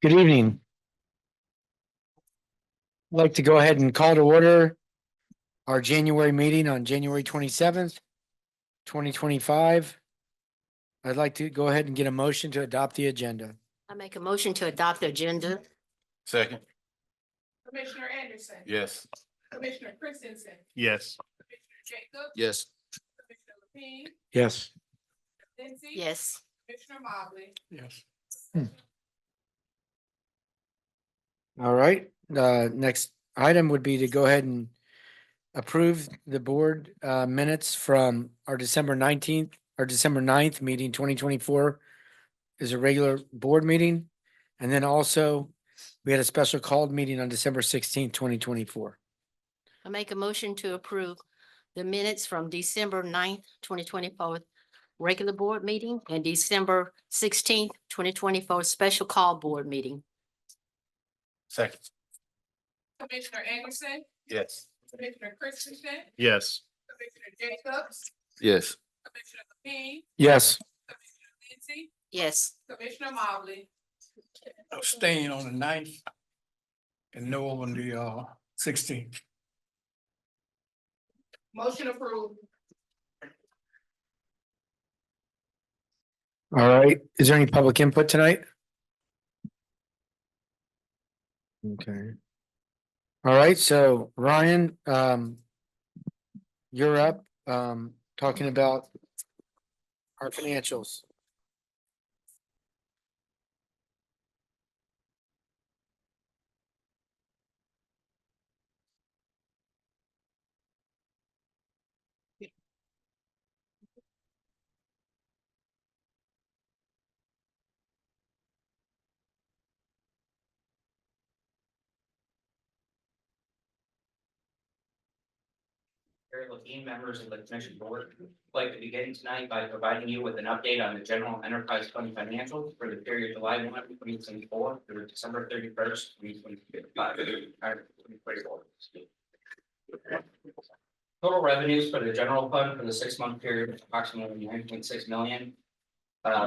Good evening. I'd like to go ahead and call to order our January meeting on January 27th, 2025. I'd like to go ahead and get a motion to adopt the agenda. I make a motion to adopt the agenda. Second. Commissioner Anderson. Yes. Commissioner Christensen. Yes. Commissioner Jacobs. Yes. Commissioner Lapine. Yes. Lindsay. Yes. Commissioner Mobley. Yes. All right, next item would be to go ahead and approve the board minutes from our December 19th or December 9th meeting, 2024 is a regular board meeting. And then also we had a special called meeting on December 16th, 2024. I make a motion to approve the minutes from December 9th, 2024 regular board meeting and December 16th, 2024 special call board meeting. Second. Commissioner Anderson. Yes. Commissioner Christensen. Yes. Commissioner Jacobs. Yes. Commissioner Lapine. Yes. Commissioner Lindsay. Yes. Commissioner Mobley. Abstain on the 9th and no on the 16th. Motion approved. All right, is there any public input tonight? Okay. All right, so Ryan, you're up, talking about our financials. Terry Levine, members of the commission board, I'd like to begin tonight by providing you with an update on the general enterprise fund financials for the period July 1, 2024 through December 31st, 2024. Total revenues for the general fund for the 6-month period is approximately 9.6 million.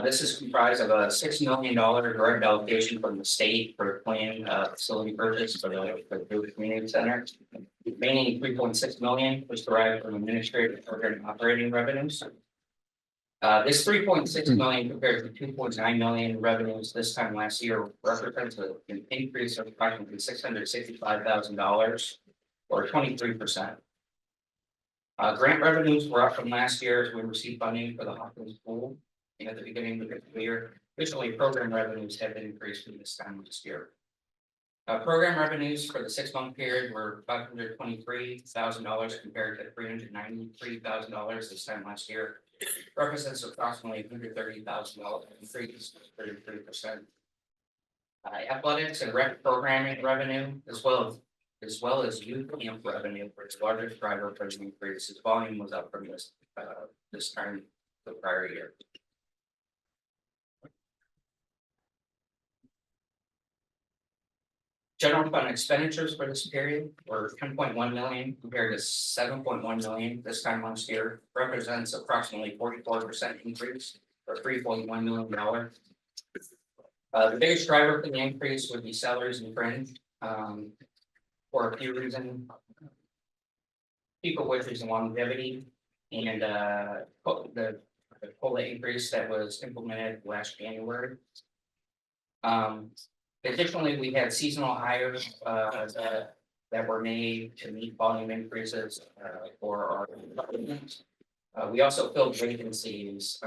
This is comprised of a $6 million direct allocation from the state for planned facility purchase for the community center. Remaining 3.6 million was derived from administrative program operating revenues. This 3.6 million compared to 2.9 million revenues this time last year represents an increase of approximately $665,000 or 23%. Grant revenues were up from last year as we received funding for the Hawkins pool at the beginning of the year. Additionally, program revenues have increased from this time this year. Program revenues for the 6-month period were $523,000 compared to $393,000 this time last year. Represents approximately $130,000 increase, 33%. Athletics and rec programming revenue, as well as youth camp revenue, for its largest driver for the increase. Its volume was up from this time the prior year. General fund expenditures for this period were 10.1 million compared to 7.1 million this time last year, represents approximately 44% increase or $3.1 million. The biggest driver for the increase would be salaries and fringe, for a few reasons. People which and longevity and the COLA increase that was implemented last January. Additionally, we had seasonal hires that were made to meet volume increases for our department. We also filled vacancies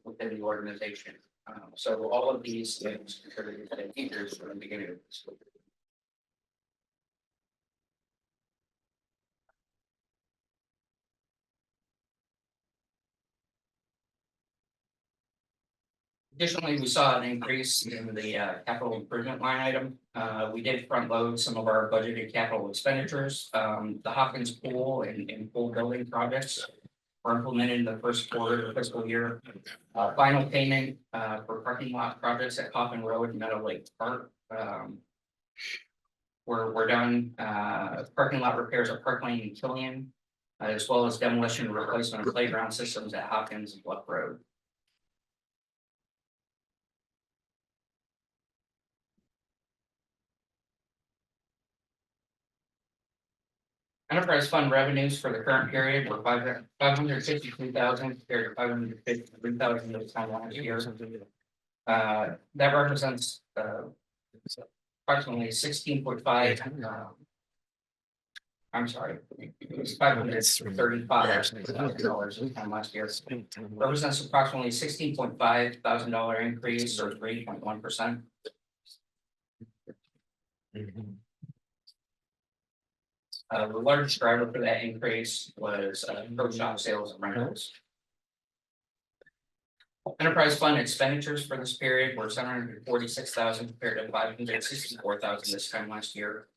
within the organization. So all of these things contributed to the increase from the beginning of the school year. Additionally, we saw an increase in the capital improvement line item. We did front load some of our budgeted capital expenditures. The Hopkins pool and pool building projects were implemented in the first quarter of the fiscal year. Final payment for parking lot projects at Coffin Road and Meadow Lake Park were done. Parking lot repairs at Park Lane and Killian, as well as demolition and replacement of playground systems at Hopkins and Bluff Road. Enterprise fund revenues for the current period were 553,000 compared to 553,000 this time last year. That represents approximately 16.5. I'm sorry, it's $535,000 this time last year. Represents approximately $16,500 increase or 3.1%. The largest driver for that increase was pro shop sales and rentals. Enterprise fund expenditures for this period were 746,000 compared to 564,000 this time last year.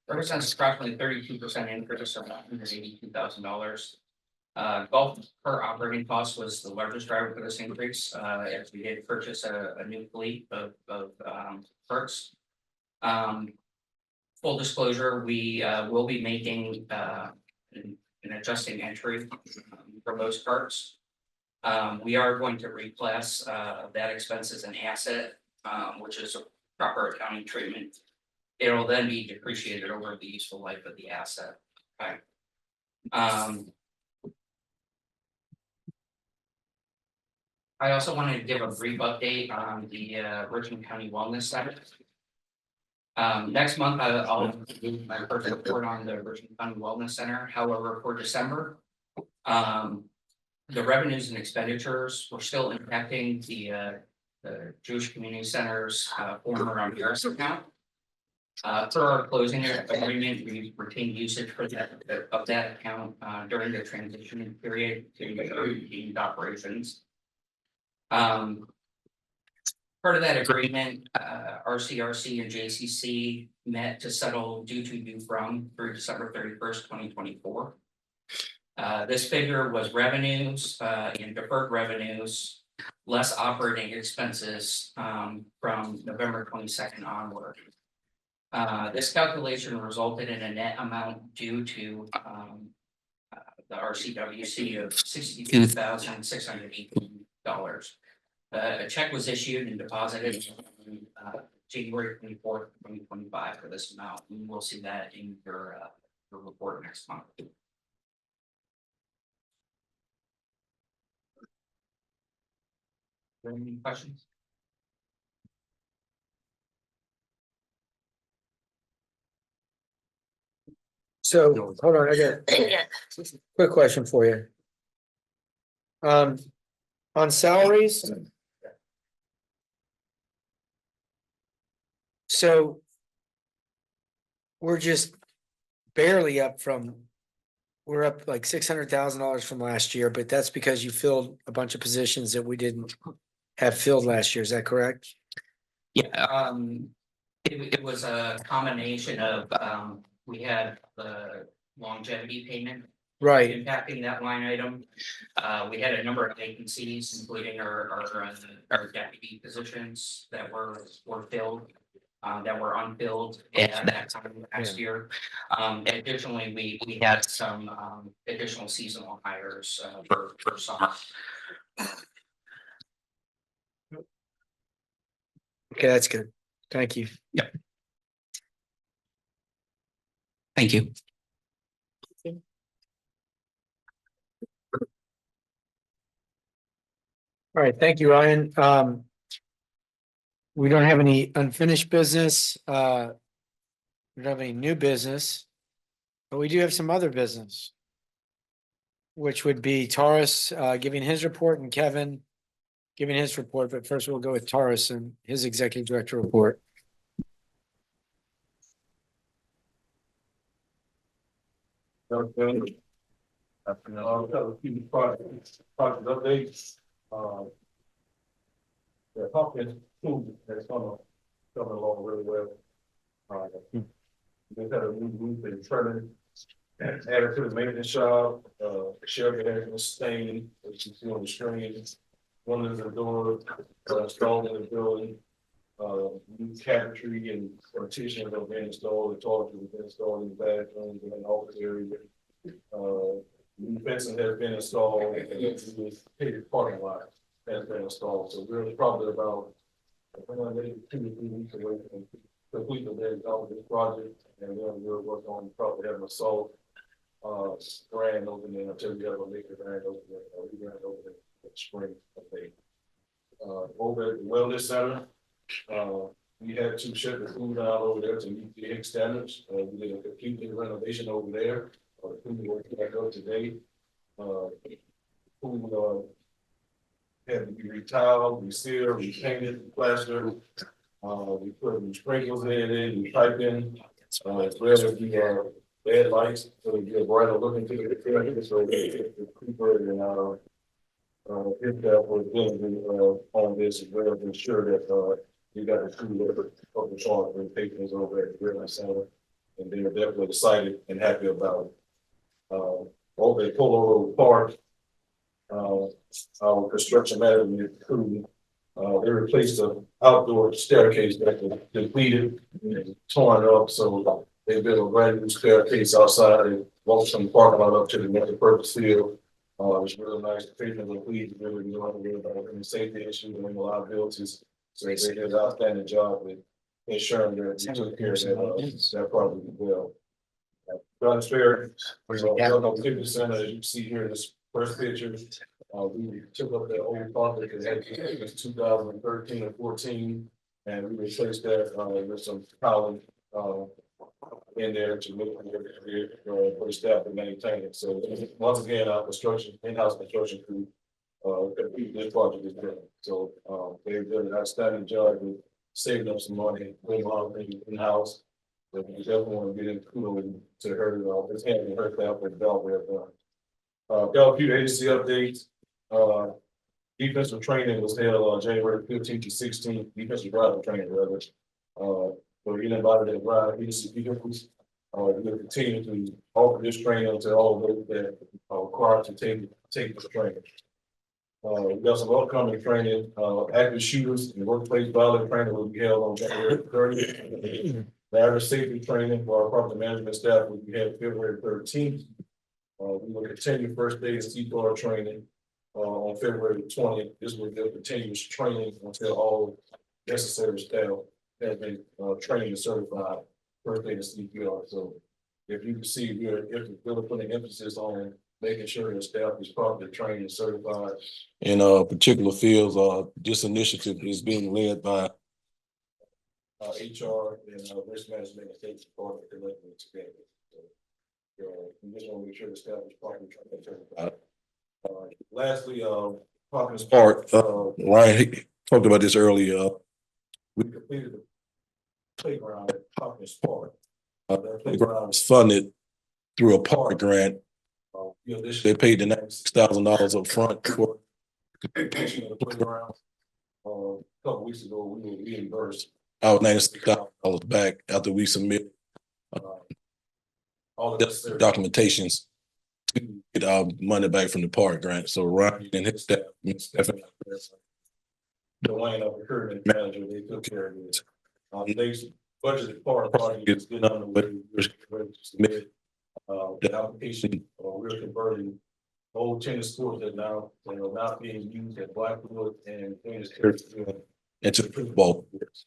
Represents approximately 32% increase or $182,000. Golf per operating cost was the largest driver for this increase, as we did purchase a new fleet of perks. Full disclosure, we will be making an adjusting entry for those carts. We are going to reclass that expense as an asset, which is a proper accounting treatment. It'll then be depreciated over the useful life of the asset. Okay. I also wanted to give a brief update on the Richmond County Wellness Center. Next month, I'll do my first report on the Richmond County Wellness Center. However, for December, the revenues and expenditures were still impacting the Jewish Community Center's former Harris account. Per our closing agreement, we retained usage for that account during the transition period to redeemed operations. Part of that agreement, RCRC and JCC met to settle due to due from through December 31st, 2024. This figure was revenues and deferred revenues, less operating expenses from November 22nd onward. This calculation resulted in a net amount due to the RCWC of $62,618. A check was issued and deposited January 24th, 2025 for this amount. And we'll see that in your report next month. Any questions? So, hold on, I got a quick question for you. On salaries. So. We're just barely up from. We're up like $600,000 from last year, but that's because you filled a bunch of positions that we didn't have filled last year. Is that correct? Yeah, it was a combination of, we had the longevity payment Right, impacting that line item. We had a number of vacancies, including our deputy positions that were filled, that were unfilled at that time last year. Additionally, we had some additional seasonal hires for summer. okay, that's good. Thank you. Thank you. All right, thank you, Ryan. We don't have any unfinished business. We don't have any new business. But we do have some other business. Which would be Taurus giving his report and Kevin giving his report, but first we'll go with Taurus and his executive director report. Okay. I've got a few project updates. The Hawkins food that's coming along really well. They had a new roof and trim added to the maintenance shop. Shelby has been staying, as you see on the screen. One of the doors installed in the building. New cabinetry and partitions have been installed. The toilet has been installed in the bathrooms and in the office area. New fencing has been installed, and the painted parking lot has been installed. So we're probably about 2 to 3 weeks away from completing this project, and then we'll work on probably having a salt grand opening until we have a make a grand opening, we grand opening in spring, I think. Over at the wellness center, we had to shut the food down over there to meet the HIC standards. We did a complete renovation over there. Food working back up today. Food, had to be retiled, resealed, repainted, plastered. We put new sprinkles in, we piped in, as well as the, bed lights, so we get brighter looking to the, so the Cooper and, if that was building, on this, as well as ensure that, you got the food of the charge for the patrons over at the Grill Center. And they're definitely excited and happy about it. Over at Polo Road Park, our construction management crew, they replaced the outdoor staircase that was depleted and torn up, so they built a brand new staircase outside and walked from the parking lot up to the multi-purpose field. It was really nice. The patrons were pleased, really, we don't have to worry about any safety issues or any liabilities. So they did an outstanding job with ensuring that we took care of that property well. John's Fair, Delano Community Center, as you see here in this first picture, we took up that old property that had since 2013 or 14, and we replaced that with some column in there to look for the staff to maintain it. So once again, our construction, in-house construction crew, complete this project is done. So they've done an outstanding job with saving up some money, doing a lot of things in-house. But we definitely want to get into kudos to her, this hand her staff with Belleville done. Got a few agency updates. Defensive training was held on January 15th to 16th, defensive driver training rather. For anybody that ride vehicles, we'll continue to offer this training to all of those that are required to take this training. We got some upcoming training, active shooters and workplace violence training will be held on January 30th. The average safety training for our property management staff will be held February 13th. We will continue first day CPR training on February 20th. This will be a continuous training until all necessary staff has been trained and certified first day of CPR. So if you can see, we're really putting emphasis on making sure the staff is properly trained and certified in particular fields. This initiative is being led by HR and risk management and safety department collectively together. So, we just want to make sure the staff is properly trained and certified. Lastly, Hawkins Park, Ryan talked about this earlier. We completed the playground at Hawkins Park. That playground was funded through a park grant. They paid the $96,000 up front for the completion of the playground. A couple weeks ago, we were reimbursed our $96,000 back after we submit all the documentations to get our money back from the park grant. So Ryan and his staff, Stephanie, Dwayne, our recruitment manager, they took care of this. They budgeted project is good on the way. We're submit the application. We're converting old tennis courts that now are not being used at Blackwood and Queens into the football courts.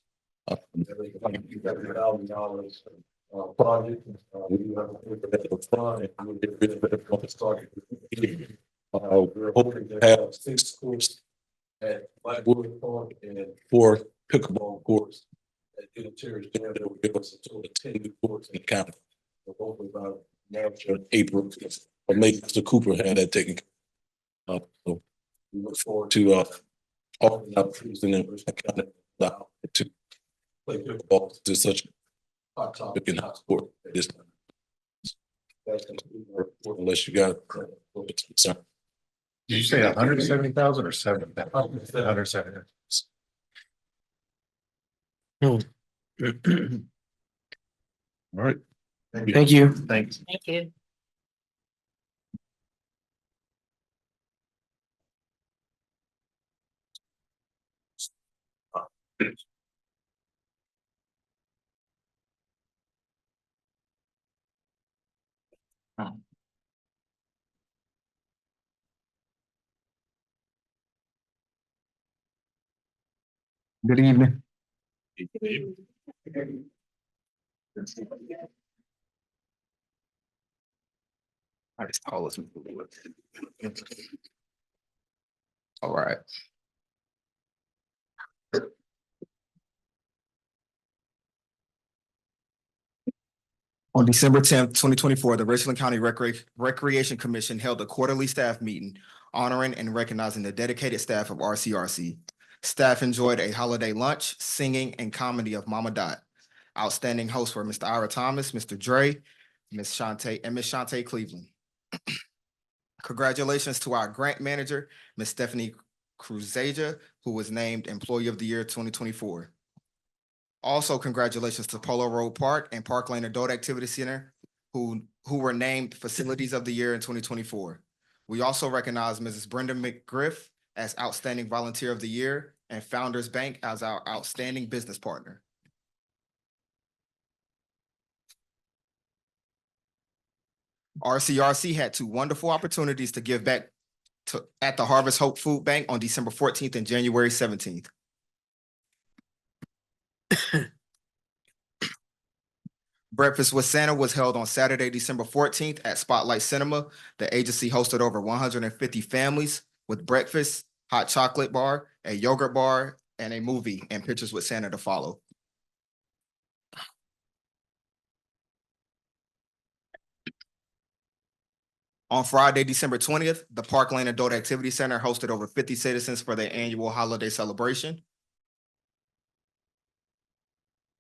$1,000 project. We do have to pay for that up front, and we'll get rid of it from the start. We're hoping to have 6 courts at Blackwood Park and 4 pickleball courts at Unitarian Gym that will give us a total of 10 new courts in the county. We're hoping about March or April, or maybe Mr. Cooper had that taken. So we look forward to offering opportunities in the county to play pickleball to such hot topic in hot sport at this time. Unless you got concern. Did you say 170,000 or 7,000? 170. Hmm. All right. Thank you. Thanks. Thank you. Good evening. I just call us. All right. On December 10th, 2024, the Richland County Recreation Commission held a quarterly staff meeting honoring and recognizing the dedicated staff of RCRC. Staff enjoyed a holiday lunch, singing, and comedy of Mama Dot. Outstanding hosts were Mr. Ira Thomas, Mr. Dre, Miss Shantae Cleveland. Congratulations to our grant manager, Miss Stephanie Cruzaja, who was named Employee of the Year 2024. Also, congratulations to Polo Road Park and Park Lane Adult Activity Center, who were named Facilities of the Year in 2024. We also recognize Mrs. Brenda McGriff as Outstanding Volunteer of the Year and Founders Bank as our Outstanding Business Partner. RCRC had two wonderful opportunities to give back at the Harvest Hope Food Bank on December 14th and January 17th. Breakfast with Santa was held on Saturday, December 14th at Spotlight Cinema. The agency hosted over 150 families with breakfast, hot chocolate bar, a yogurt bar, and a movie and Pictures with Santa to follow. On Friday, December 20th, the Park Lane Adult Activity Center hosted over 50 citizens for their annual holiday celebration.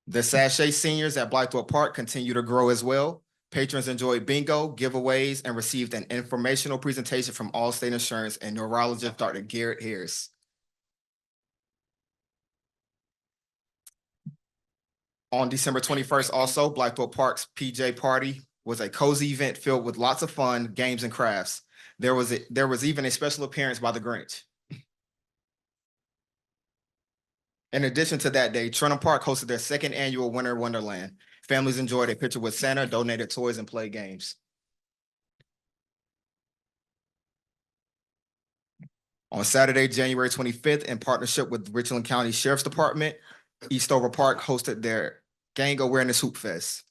The Sachet seniors at Blythorpe Park continue to grow as well. Patrons enjoyed bingo, giveaways, and received an informational presentation from Allstate Insurance and neurologist Dr. Garrett Harris. On December 21st, also, Blythorpe Park's PJ Party was a cozy event filled with lots of fun, games, and crafts. There was even a special appearance by the Grinch. In addition to that day, Trenton Park hosted their second annual Winter Wonderland. Families enjoyed a picture with Santa, donated toys, and played games. On Saturday, January 25th, in partnership with Richland County Sheriff's Department, Eastover Park hosted their Gang Awareness Hoop Fest.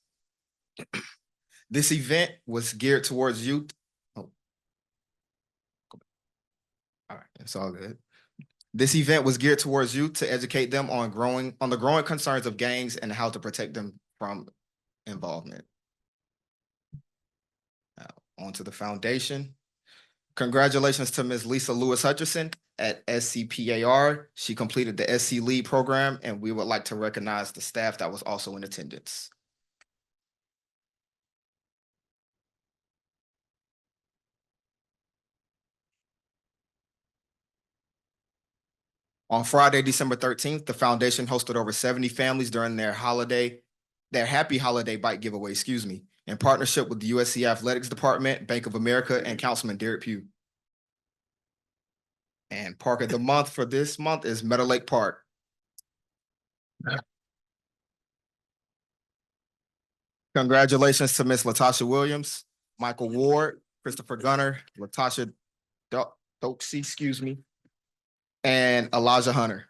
This event was geared towards youth. Oh. All right, it's all good. This event was geared towards youth to educate them on the growing concerns of gangs and how to protect them from involvement. Now, on to the foundation. Congratulations to Ms. Lisa Lewis Hutcherson at SCPAR. She completed the SC Lead program, and we would like to recognize the staff that was also in attendance. On Friday, December 13th, the foundation hosted over 70 families during their Happy Holiday Bike giveaway, in partnership with the USC Athletics Department, Bank of America, and Councilman Derek Pugh. And Park of the Month for this month is Meadow Lake Park. Congratulations to Miss Latasha Williams, Michael Ward, Christopher Gunner, Latasha Doxey, and Elijah Hunter.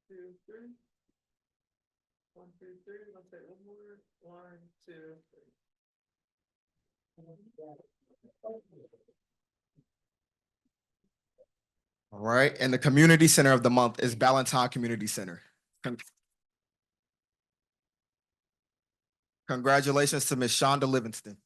Two, three. 1, 2, 3. I'll take one more. 1, 2, 3. All right, and the community center of the month is Ballantyne Community Center. Congratulations to Ms. Shonda Livingston.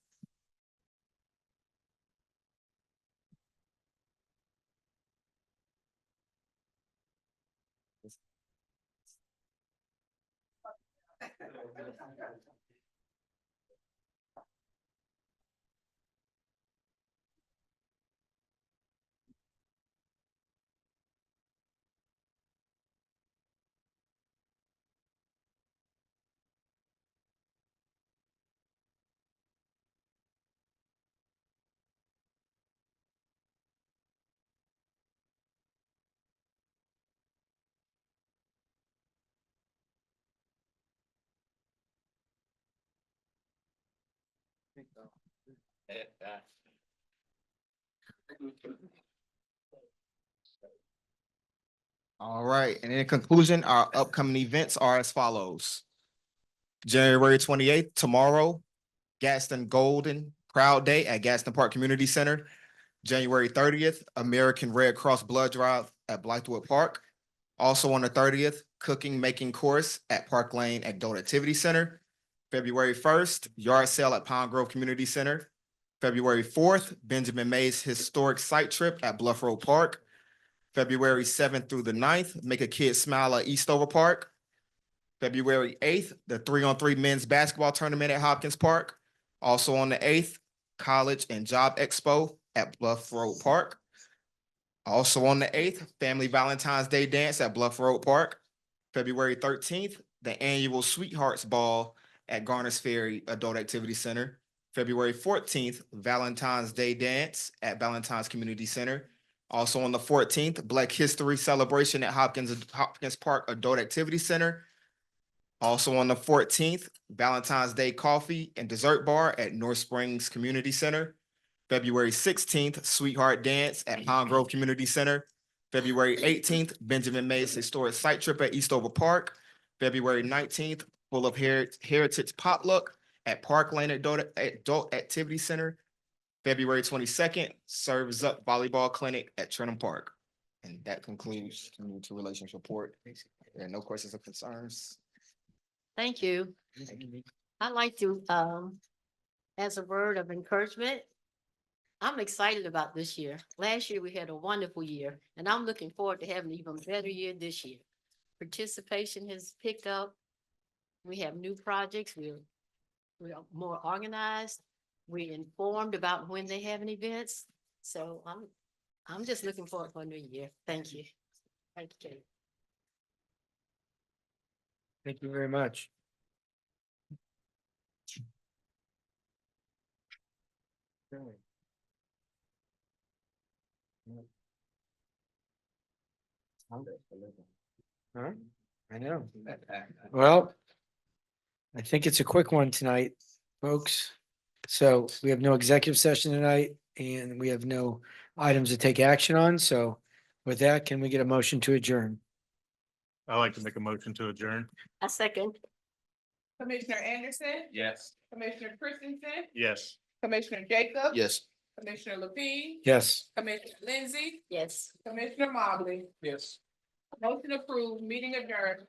All right, and in conclusion, our upcoming events are as follows. January 28th, tomorrow, Gaston Golden Proud Day at Gaston Park Community Center. January 30th, American Red Cross Blood Drive at Blythewood Park. Also on the 30th, Cooking Making Course at Park Lane Adult Activity Center. February 1st, Yard Sale at Pine Grove Community Center. February 4th, Benjamin Mays Historic Site Trip at Bluff Road Park. February 7th through the 9th, Make a Kid Smile at Eastover Park. February 8th, the 3-on-3 men's basketball tournament at Hopkins Park. Also on the 8th, College and Job Expo at Bluff Road Park. Also on the 8th, Family Valentine's Day Dance at Bluff Road Park. February 13th, the annual Sweethearts Ball at Garner's Ferry Adult Activity Center. February 14th, Valentine's Day Dance at Valentine's Community Center. Also on the 14th, Black History Celebration at Hopkins Park Adult Activity Center. Also on the 14th, Valentine's Day Coffee and Dessert Bar at North Springs Community Center. February 16th, Sweetheart Dance at Pine Grove Community Center. February 18th, Benjamin Mays Historic Site Trip at Eastover Park. February 19th, Full of Heritage Potluck at Park Lane Adult Activity Center. February 22nd, Serves Up Volleyball Clinic at Trenton Park. And that concludes the Community Relations Report. There are no questions or concerns. Thank you. I'd like to, as a word of encouragement, I'm excited about this year. Last year, we had a wonderful year, and I'm looking forward to having an even better year this year. Participation has picked up. We have new projects. We're more organized. We're informed about when they have an events. So I'm just looking forward for a new year. Thank you. Thank you. Thank you very much. Huh? I know. Well, I think it's a quick one tonight, folks. So we have no executive session tonight and we have no items to take action on. So with that, can we get a motion to adjourn? I like to make a motion to adjourn. A second. Commissioner Anderson, Yes. Commissioner Christensen, Yes. Commissioner Jacob. Yes. Commissioner LaFee, Yes. Commissioner Lindsey, Yes. Commissioner Mobley. Yes. Motion approved, meeting adjourned.